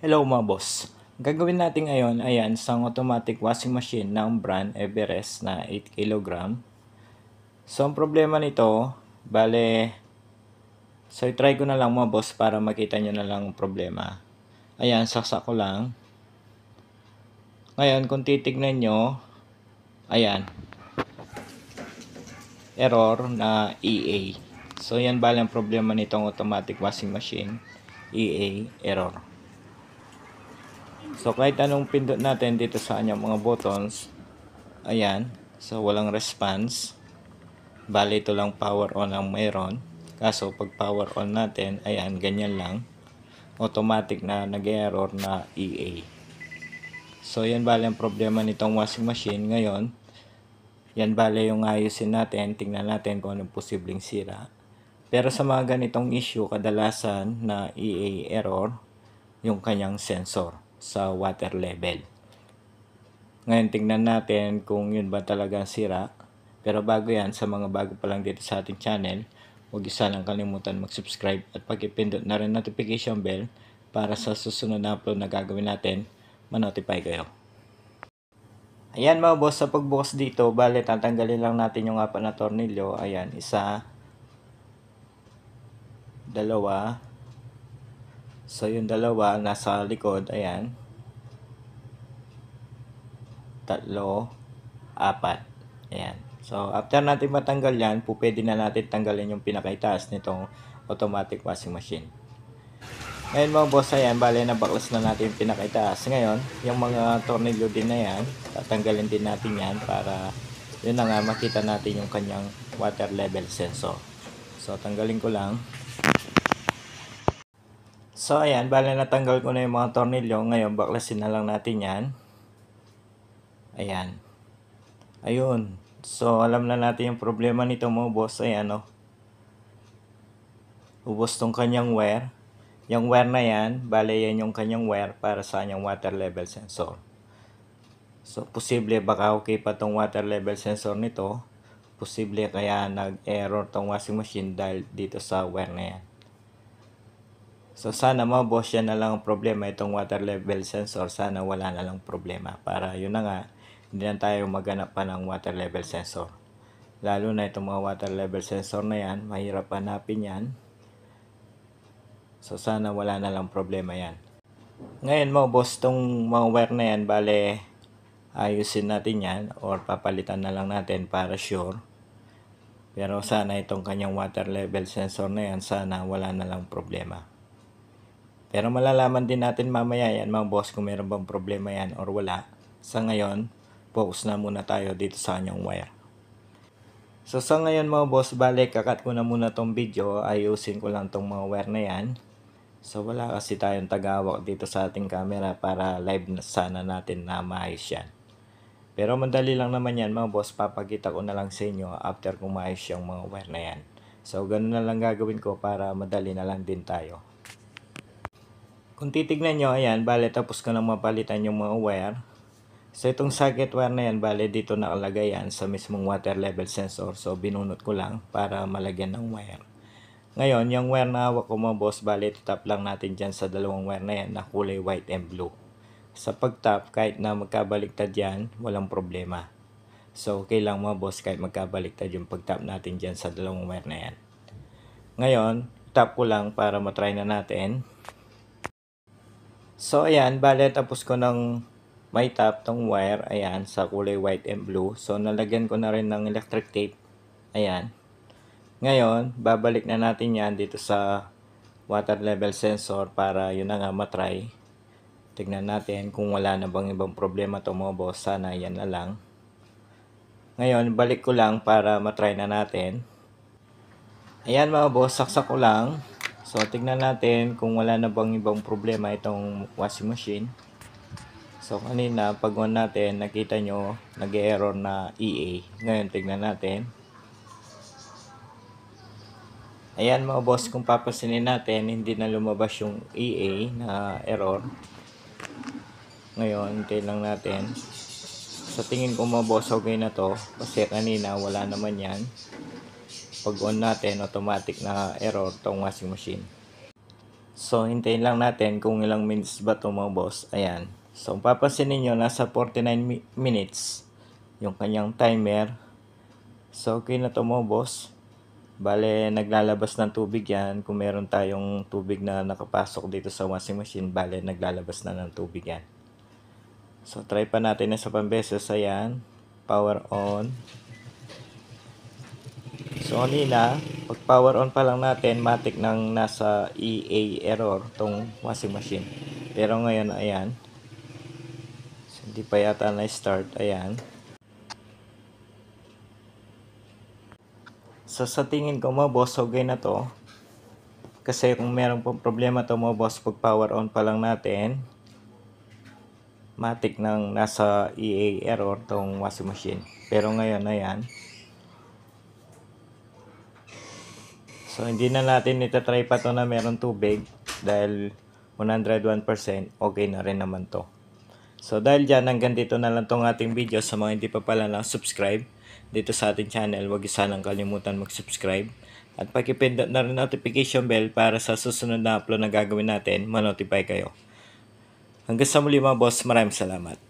Hello mga boss. Gagawin natin ngayon ayan isang automatic washing machine ng brand Everest na 8 kg. So ang problema nito, i-try ko na lang mga boss para makita nyo na lang ang problema. Ayan, saksak ko lang. Ngayon kung titignan nyo, ayan, error na EA. So yan ang problema nitong automatic washing machine, EA error. So kahit anong pindot natin dito sa kanyang mga buttons, ayan, so walang response. Bali ito lang power on ang mayroon. Kaso pag power on natin, ayan, ganyan lang. Automatic na nag-error na EA. So yan bali ang problema nitong washing machine. Ngayon, yan bali yung ayusin natin. Tingnan natin kung anong posibleng sira. Pero sa mga ganitong issue, kadalasan na EA error, yung kanyang sensor sa water level. Ngayon tingnan natin kung yun ba talagang sira. Pero bago yan, sa mga bago pa lang dito sa ating channel, huwag sanang kalimutan mag-subscribe at pag-ipindot na rin notification bell para sa susunod na upload na gagawin natin, ma-notify kayo. Ayan mga boss, sa pagbukas dito, bale tatanggalin lang natin yung apat na tornilyo. Ayan, isa, dalawa. So yung dalawa nasa likod, ayan. Tatlo, apat. Ayan. So, after natin matanggal yan, pwede na natin tanggalin yung pinakaitaas nitong automatic washing machine. Ngayon mga boss, ayan, bale na baklas na natin yung pinakaitaas. Ngayon, yung mga tornilyo din na yan, tatanggalin din natin yan para yun na nga, makita natin yung kanyang water level sensor. So, tanggalin ko lang. So, ayan, bale natanggal ko na yung mga tornilyo. Ngayon, baklasin na lang natin yan. Ayan. Ayun. So, alam na natin yung problema nito mga boss. Ayan, o. Ubos tong kanyang wire. Yung wire na yan, bale yan yung kanyang wire para sa kanyang water level sensor. So, posible baka okay pa tong water level sensor nito. Posible kaya nag-error tong washing machine dahil dito sa wire na yan. So, sana mga boss, yan na lang ang problema. Itong water level sensor, sana wala na lang problema. Para yun na nga, hindi na tayo maghanap pa ng water level sensor. Lalo na itong mga water level sensor na yan, mahirap hanapin yan. So sana wala na lang problema yan. Ngayon mga boss, itong mga wire na yan, bale ayusin natin yan or papalitan na lang natin para sure. Pero sana itong kanyang water level sensor na yan, sana wala na lang problema. Pero malalaman din natin mamaya yan mga boss kung meron bang problema yan or wala. Sa ngayon, focus na muna tayo dito sa kanyang wire. So sa ngayon mga boss, bale kakat ko na muna tong video, ayusin ko lang tong mga wire na yan. So wala kasi tayong tagawak dito sa ating camera para live na sana natin na maayos yan. Pero madali lang naman yan mga boss, papakita ko na lang sa inyo after kung maayos yung mga wire na yan. So ganun na lang gagawin ko para madali na lang din tayo. Kung titignan nyo, ayan, bale tapos ko na mapalitan yung mga wire. So itong socket wire na yan, bale dito nakalagay yan sa mismong water level sensor. So binunot ko lang para malagyan ng wire. Ngayon, yung wire na hawak ko mga boss, bale tap lang natin dyan sa dalawang wire na yan na kulay white and blue. Sa pag-tap, kahit na magkabaliktad yan, walang problema. So okay lang mga boss kahit magkabaliktad yung pag-tap natin dyan sa dalawang wire na yan. Ngayon, tap ko lang para matry na natin. So ayan, bale tapos ko ng may tap tong wire, ayan, sa kulay white and blue. So nalagyan ko na rin ng electric tape. Ayan. Ngayon, babalik na natin yan dito sa water level sensor para yun na nga matry. Tignan natin kung wala na bang ibang problema to mga boss. Sana yan na lang. Ngayon, balik ko lang para matry na natin. Ayan mga boss, saksak ko lang. So, tignan natin kung wala na bang ibang problema itong washing machine. So, kanina, pag on natin, nakita nyo, nag-error na EA. Ngayon, tignan natin. Ayan mga boss, kung papasinin natin, hindi na lumabas yung EA na error. Ngayon, hintayin lang natin. Sa tingin ko mga boss, okay na to. Kasi kanina, wala naman yan. Pag on natin, automatic na error tong washing machine. So, hintayin lang natin kung ilang minutes ba ito mga boss. Ayan. So, papansin ninyo, nasa 49 minutes yung kanyang timer. So, okay na ito mga boss. Bale, naglalabas ng tubig yan. Kung meron tayong tubig na nakapasok dito sa washing machine, bale, naglalabas na ng tubig yan. So, try pa natin na sa pambeses. Ayan. Power on. So, kanina, pag power on pa lang natin, matik nang nasa EA error tong washing machine. Pero ngayon, ayan. So, hindi pa yata na-start. Ayan. So, sa tingin ko mga boss, okay na to. Kasi kung meron pong problema to mga boss, pag power on pa lang natin, matik nang nasa EA error tong washing machine. Pero ngayon, ayan. So, hindi na natin itatry pa to na meron tubig dahil 101% okay na rin naman to. So, dahil dyan, hanggang dito na lang tong ating video. Sa mga hindi pa pala na subscribe dito sa ating channel, huwag sanang kalimutan mag-subscribe. At pakipindot na rin notification bell para sa susunod na upload na gagawin natin, ma-notify kayo. Hanggang sa muli mga boss, maraming salamat.